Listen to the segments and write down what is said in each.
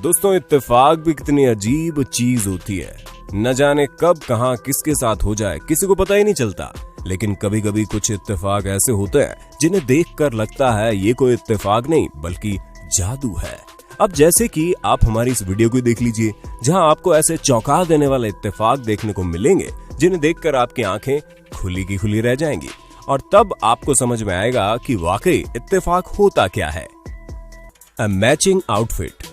दोस्तों, इत्तेफाक भी कितनी अजीब चीज होती है। न जाने कब कहां किसके साथ हो जाए किसी को पता ही नहीं चलता। लेकिन कभी कभी कुछ इत्तेफाक ऐसे होते हैं जिन्हें देखकर लगता है ये कोई इत्तेफाक नहीं बल्कि जादू है। अब जैसे कि आप हमारी इस वीडियो को देख लीजिए, जहां आपको ऐसे चौंका देने वाले इत्तेफाक देखने को मिलेंगे जिन्हें देखकर आपकी आंखें खुली की खुली रह जाएंगी और तब आपको समझ में आएगा कि वाकई इत्तेफाक होता क्या है। अ मैचिंग आउटफिट।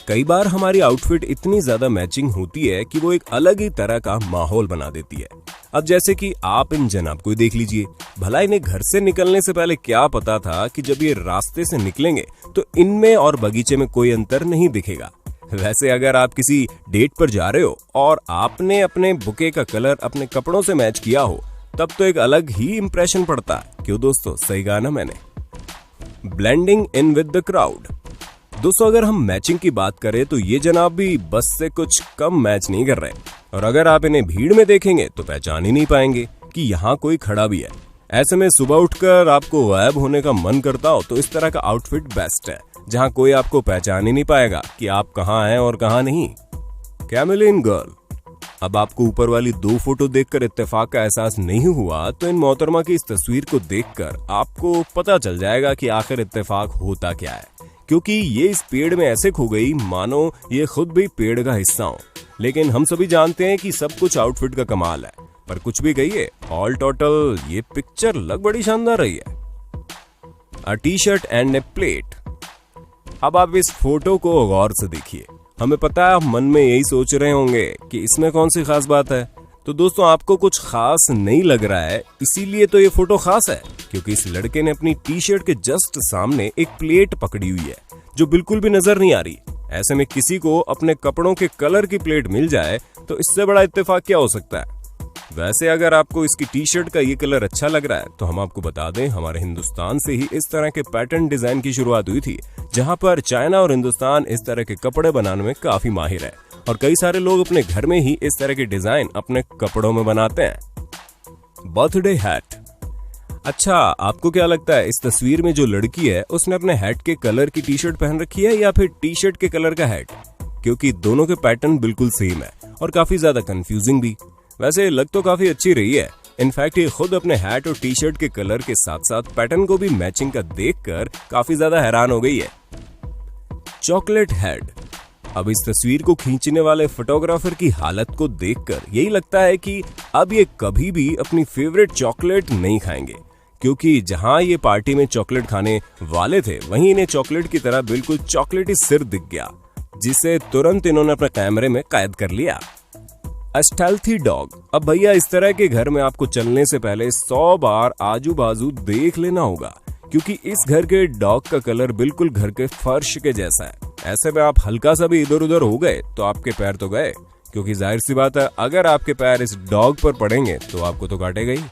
कई बार हमारी आउटफिट इतनी ज्यादा मैचिंग होती है कि वो एक अलग ही तरह का माहौल बना देती है। अब जैसे कि आप इन जनाब को देख लीजिए, भला इन्हें घर से निकलने से पहले क्या पता था कि जब ये रास्ते से निकलेंगे तो इनमें और बगीचे में कोई अंतर नहीं दिखेगा। वैसे अगर आप किसी डेट पर जा रहे हो और आपने अपने बुके का कलर अपने कपड़ों से मैच किया हो तब तो एक अलग ही इंप्रेशन पड़ता है। क्यों दोस्तों, सही कहा ना मैंने। Blending in with the crowd. दोस्तों, अगर हम मैचिंग की बात करें तो ये जनाब भी बस से कुछ कम मैच नहीं कर रहे और अगर आप इन्हें भीड़ में देखेंगे तो पहचान ही नहीं पाएंगे कि यहाँ कोई खड़ा भी है। ऐसे में सुबह उठकर आपको गायब होने का मन करता हो तो इस तरह का आउटफिट बेस्ट है, जहाँ कोई आपको पहचान ही नहीं पाएगा कि आप कहाँ हैं और कहाँ नहीं। कैमलिन गर्ल। अब आपको ऊपर वाली 2 फोटो देखकर इत्तेफाक का एहसास नहीं हुआ तो इन मोहतरमा की इस तस्वीर को देखकर आपको पता चल जाएगा कि आखिर इत्तेफाक होता क्या है, क्योंकि ये इस पेड़ में ऐसे खो गई मानो ये खुद भी पेड़ का हिस्सा हो। लेकिन हम सभी जानते हैं कि सब कुछ आउटफिट का कमाल है, पर कुछ भी कहिए, ऑल टोटल ये पिक्चर लग बड़ी शानदार रही है। A T shirt and a plate. अब आप इस फोटो को गौर से देखिए। हमें पता है आप मन में यही सोच रहे होंगे कि इसमें कौन सी खास बात है। तो दोस्तों, आपको कुछ खास नहीं लग रहा है, इसीलिए तो ये फोटो खास है, क्योंकि इस लड़के ने अपनी टी शर्ट के जस्ट सामने एक प्लेट पकड़ी हुई है जो बिल्कुल भी नजर नहीं आ रही। ऐसे में किसी को अपने कपड़ों के कलर की प्लेट मिल जाए तो इससे बड़ा इत्तेफाक क्या हो सकता है। वैसे अगर आपको इसकी टी शर्ट का ये कलर अच्छा लग रहा है तो हम आपको बता दें, हमारे हिंदुस्तान से ही इस तरह के पैटर्न डिजाइन की शुरुआत हुई थी, जहां पर चाइना और हिंदुस्तान इस तरह के कपड़े बनाने में काफी माहिर है और कई सारे लोग अपने घर में ही इस तरह के डिजाइन अपने कपड़ों में बनाते हैं। Birthday hat. अच्छा, आपको क्या लगता है इस तस्वीर में जो लड़की है उसने अपने हैट के कलर की टी शर्ट पहन रखी है या फिर टी शर्ट के कलर का हैट? क्योंकि दोनों के पैटर्न बिल्कुल सेम है और काफी ज्यादा कंफ्यूजिंग भी। वैसे लग तो काफी अच्छी रही है। इनफैक्ट ये खुद अपने हैट और टी शर्ट के कलर के साथ साथ पैटर्न को भी मैचिंग का देखकर काफी ज्यादा हैरान हो गई है। Chocolate head. अब इस तस्वीर को खींचने वाले फोटोग्राफर की हालत को देखकर यही लगता है कि अब ये कभी भी अपनी फेवरेट चॉकलेट नहीं खाएंगे, क्योंकि जहां ये पार्टी में चॉकलेट खाने वाले थे वहीं इन्हें चॉकलेट की तरह बिल्कुल चॉकलेटी सिर दिख गया, जिसे तुरंत इन्होंने अपने कैमरे में कैद कर लिया। अ स्टेल्थी डॉग। अब भैया, इस तरह के घर में आपको चलने से पहले 100 बार आजू बाजू देख लेना होगा, क्योंकि इस घर के डॉग का कलर बिल्कुल घर के फर्श के जैसा है। ऐसे में आप हल्का सा भी इधर उधर हो गए तो आपके पैर तो गए, क्योंकि जाहिर सी बात है अगर आपके पैर इस डॉग पर पड़ेंगे तो आपको तो काटेगा ही।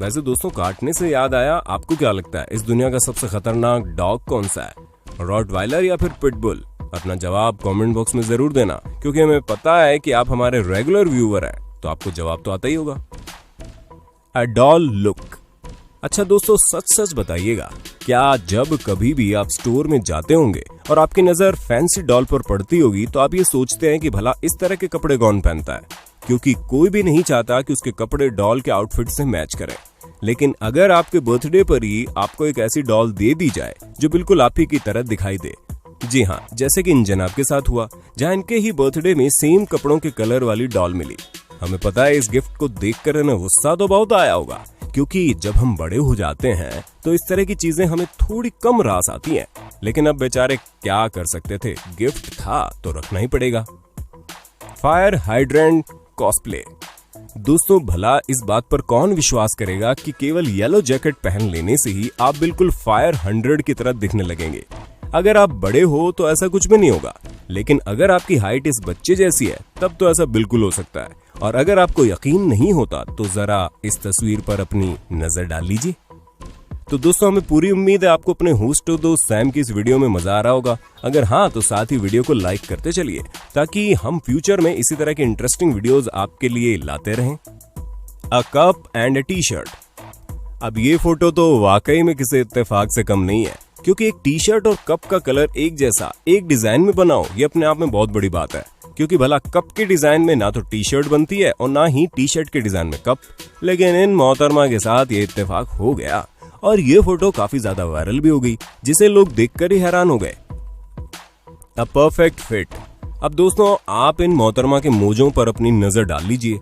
वैसे दोस्तों, काटने से याद आया, आपको क्या लगता है इस दुनिया का सबसे खतरनाक डॉग कौन सा है? रॉटवाइलर या फिर पिटबुल? अपना जवाब कमेंट बॉक्स में जरूर देना, क्योंकि हमें पता है कि आप हमारे रेगुलर व्यूअर हैं, तो आपको जवाब तो आता ही होगा। A doll look. अच्छा दोस्तों, सच सच बताइएगा, क्या जब कभी भी आप स्टोर में जाते होंगे और आपकी नजर फैंसी डॉल पर पड़ती होगी तो आप ये सोचते हैं कि भला इस तरह के कपड़े कौन पहनता है? क्योंकि कोई भी नहीं चाहता कि उसके कपड़े डॉल के आउटफिट से मैच करें। लेकिन अगर आपके बर्थडे पर ही आपको एक ऐसी डॉल दे दी जाए जो बिल्कुल आप ही की तरह दिखाई दे, जी हाँ, जैसे कि इन जनाब के साथ हुआ, जहाँ इनके ही बर्थडे में सेम कपड़ों के कलर वाली डॉल मिली। हमें पता है इस गिफ्ट को देखकर इन्हें गुस्सा तो बहुत आया होगा, क्योंकि जब हम बड़े हो जाते हैं तो इस तरह की चीजें हमें थोड़ी कम रास आती हैं। लेकिन अब बेचारे क्या कर सकते थे, गिफ्ट था तो रखना ही पड़ेगा। Fire hydrant cosplay. दोस्तों, भला इस बात पर कौन विश्वास करेगा कि केवल येलो जैकेट पहन लेने से ही आप बिल्कुल फायर 100 की तरह दिखने लगेंगे। अगर आप बड़े हो तो ऐसा कुछ भी नहीं होगा, लेकिन अगर आपकी हाइट इस बच्चे जैसी है तब तो ऐसा बिल्कुल हो सकता है। और अगर आपको यकीन नहीं होता तो जरा इस तस्वीर पर अपनी नजर डाल लीजिए। तो दोस्तों, हमें पूरी उम्मीद है आपको अपने होस्ट दोस्त सैम की इस वीडियो में मजा आ रहा होगा। अगर हाँ, तो साथ ही वीडियो को लाइक करते चलिए, ताकि हम फ्यूचर में इसी तरह के इंटरेस्टिंग वीडियोस आपके लिए लाते रहें। A cup and a T shirt. अब ये फोटो तो वाकई में किसी इत्तेफाक से कम नहीं है, क्योंकि एक टी शर्ट और कप का कलर एक जैसा एक डिजाइन में बनाओ, ये अपने आप में बहुत बड़ी बात है। क्योंकि भला कप के डिजाइन में ना तो टी शर्ट बनती है और ना ही टी शर्ट के डिजाइन में कप। लेकिन इन मोहतरमा के साथ ये इत्तेफाक हो गया और ये फोटो काफी ज्यादा वायरल भी हो गई, जिसे लोग देखकर ही हैरान हो गए। A perfect fit. अब दोस्तों, आप इन मोहतरमा के मोजों पर अपनी नजर डाल लीजिए।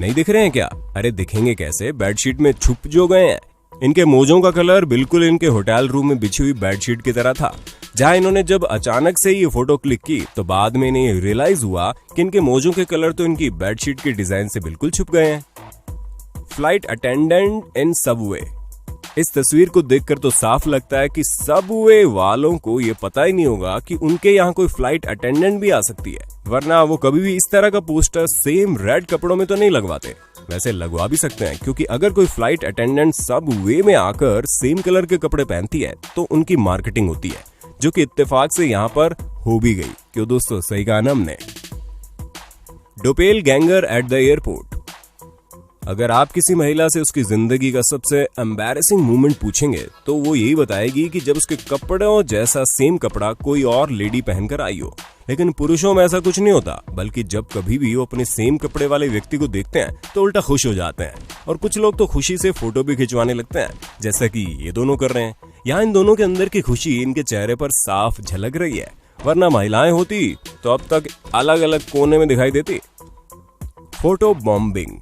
नहीं दिख रहे हैं क्या? अरे दिखेंगे कैसे, बेडशीट में छुप जो गए हैं। इनके मोजों का कलर बिल्कुल इनके होटल रूम में बिछी हुई बेडशीट की तरह था। जहां इन्होंने जब अचानक से ये फोटो क्लिक की तो बाद में इन्हें रियलाइज हुआ कि इनके मोजों के कलर तो इनकी बेडशीट के डिजाइन से बिल्कुल छुप गए हैं। फ्लाइट अटेंडेंट इन सबवे। इस तस्वीर को देखकर तो साफ लगता है कि सबवे वालों को ये पता ही नहीं होगा कि उनके यहाँ कोई फ्लाइट अटेंडेंट भी आ सकती है, वरना वो कभी भी इस तरह का पोस्टर सेम रेड कपड़ों में तो नहीं लगवाते। वैसे लगवा भी सकते हैं, क्योंकि अगर कोई फ्लाइट अटेंडेंट सबवे में आकर सेम कलर के कपड़े पहनती है तो उनकी मार्केटिंग होती है, जो कि इत्तेफाक से यहाँ पर हो भी गई। क्यों दोस्तों, सही कहा ना हमने। डोपेल गैंगर एट द एयरपोर्ट। अगर आप किसी महिला से उसकी जिंदगी का सबसे एम्बैरेसिंग मोमेंट पूछेंगे तो वो यही बताएगी कि जब उसके कपड़ों जैसा सेम कपड़ा कोई और लेडी पहनकर आई हो। लेकिन पुरुषों में ऐसा कुछ नहीं होता, बल्कि जब कभी भी वो अपने सेम कपड़े वाले व्यक्ति को देखते हैं तो उल्टा खुश हो जाते हैं, और कुछ लोग तो खुशी से फोटो भी खिंचवाने लगते हैं, जैसा कि ये दोनों कर रहे हैं। यहाँ इन दोनों के अंदर की खुशी इनके चेहरे पर साफ झलक रही है, वरना महिलाएं होती तो अब तक अलग अलग कोने में दिखाई देती। Photo bombing.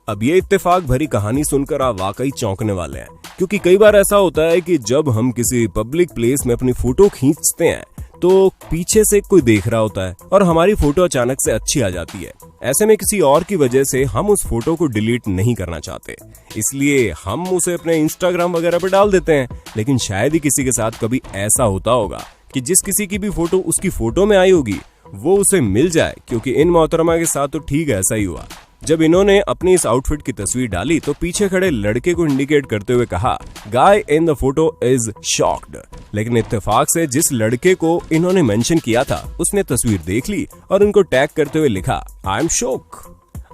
अब ये इत्तेफाक भरी कहानी सुनकर आप वाकई चौंकने वाले हैं, क्योंकि कई बार ऐसा होता है कि जब हम किसी पब्लिक प्लेस में अपनी फोटो खींचते हैं तो पीछे से कोई देख रहा होता है और हमारी फोटो अचानक से अच्छी आ जाती है। ऐसे में किसी और की वजह से हम उस फोटो को डिलीट नहीं करना चाहते, इसलिए हम उसे अपने इंस्टाग्राम वगैरह पे डाल देते हैं। लेकिन शायद ही किसी के साथ कभी ऐसा होता होगा कि जिस किसी की भी फोटो उसकी फोटो में आई होगी वो उसे मिल जाए, क्योंकि इन मोहतरमा के साथ तो ठीक ऐसा ही हुआ। जब इन्होंने अपनी इस आउटफिट की तस्वीर डाली तो पीछे खड़े लड़के को इंडिकेट करते हुए कहा, guy in the photo is shocked. लेकिन इत्तेफाक से जिस लड़के को इन्होंने मेंशन किया था उसने तस्वीर देख ली और उनको टैग करते हुए लिखा, आई एम शॉक।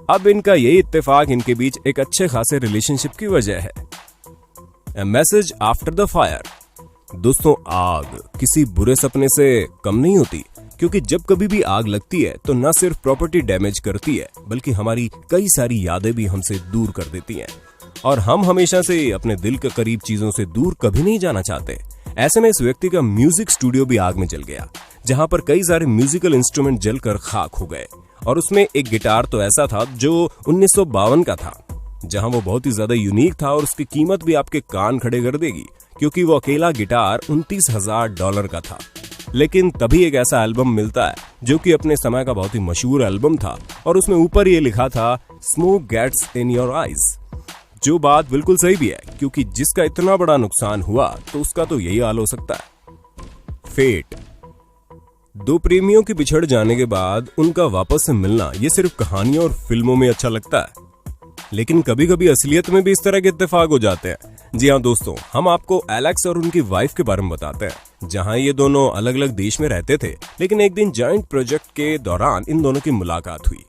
अब इनका यही इत्तेफाक इनके बीच एक अच्छे खासे रिलेशनशिप की वजह है। A message after the fire. दोस्तों, आग किसी बुरे सपने से कम नहीं होती, क्योंकि जब कभी भी आग लगती है तो न सिर्फ प्रॉपर्टी डैमेज करती है, बल्कि हमारी कई सारी यादें भी हमसे दूर कर देती हैं, और हम हमेशा से अपने दिल के करीब चीजों से दूर कभी नहीं जाना चाहते। ऐसे में इस व्यक्ति का म्यूजिक स्टूडियो भी आग में जल गया, जहां पर कई सारे म्यूजिकल इंस्ट्रूमेंट जलकर खाक हो गए, और उसमें एक गिटार तो ऐसा था जो 1952 का था, जहां वो बहुत ही ज्यादा यूनिक था और उसकी कीमत भी आपके कान खड़े कर देगी, क्योंकि वो अकेला गिटार $29,000 का था। लेकिन तभी एक ऐसा एल्बम मिलता है जो कि अपने समय का बहुत ही मशहूर एल्बम था, और उसमें ऊपर ये लिखा था, smoke gets in your eyes. जो बात बिल्कुल सही भी है, क्योंकि जिसका इतना बड़ा नुकसान हुआ तो उसका तो यही हाल हो सकता है। फेट। दो प्रेमियों के बिछड़ जाने के बाद उनका वापस से मिलना ये सिर्फ कहानियों और फिल्मों में अच्छा लगता है, लेकिन कभी कभी असलियत में भी इस तरह के इत्तेफाक हो जाते हैं। जी हाँ दोस्तों, हम आपको एलेक्स और उनकी वाइफ के बारे में बताते हैं, जहां ये दोनों अलग अलग देश में रहते थे। लेकिन एक दिन जॉइंट प्रोजेक्ट के दौरान इन दोनों की मुलाकात हुई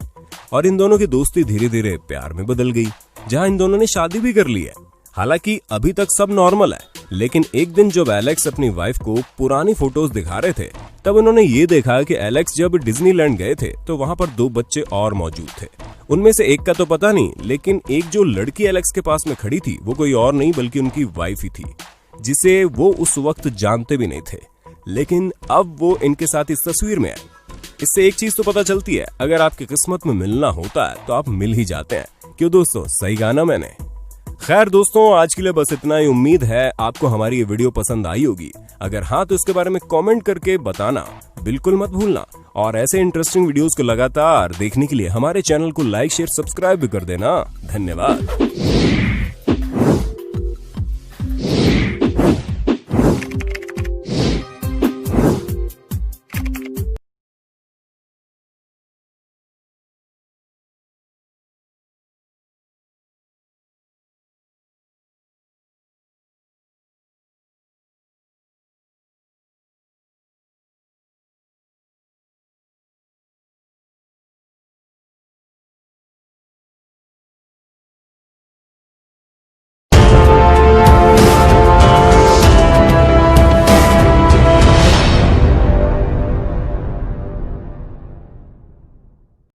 और इन दोनों की दोस्ती धीरे धीरे प्यार में बदल गई, जहां इन दोनों ने शादी भी कर ली है। हालांकि अभी तक सब नॉर्मल है, लेकिन एक दिन जब एलेक्स अपनी वाइफ को पुरानी फोटोज दिखा रहे थे तब उन्होंने ये देखा कि एलेक्स जब डिज्नीलैंड गए थे तो वहां पर 2 बच्चे और मौजूद थे। उनमें से एक का तो पता नहीं, लेकिन एक जो लड़की एलेक्स के पास में खड़ी थी वो कोई और नहीं बल्कि उनकी वाइफ ही थी, जिसे वो उस वक्त जानते भी नहीं थे। लेकिन अब वो इनके साथ इस तस्वीर में है। इससे एक चीज तो पता चलती है, अगर आपकी किस्मत में मिलना होता है तो आप मिल ही जाते हैं। क्यों दोस्तों, सही कहा ना मैंने। खैर दोस्तों, आज के लिए बस इतना ही। उम्मीद है आपको हमारी ये वीडियो पसंद आई होगी। अगर हाँ तो इसके बारे में कमेंट करके बताना बिल्कुल मत भूलना, और ऐसे इंटरेस्टिंग वीडियोस को लगातार देखने के लिए हमारे चैनल को लाइक, शेयर, सब्सक्राइब भी कर देना। धन्यवाद।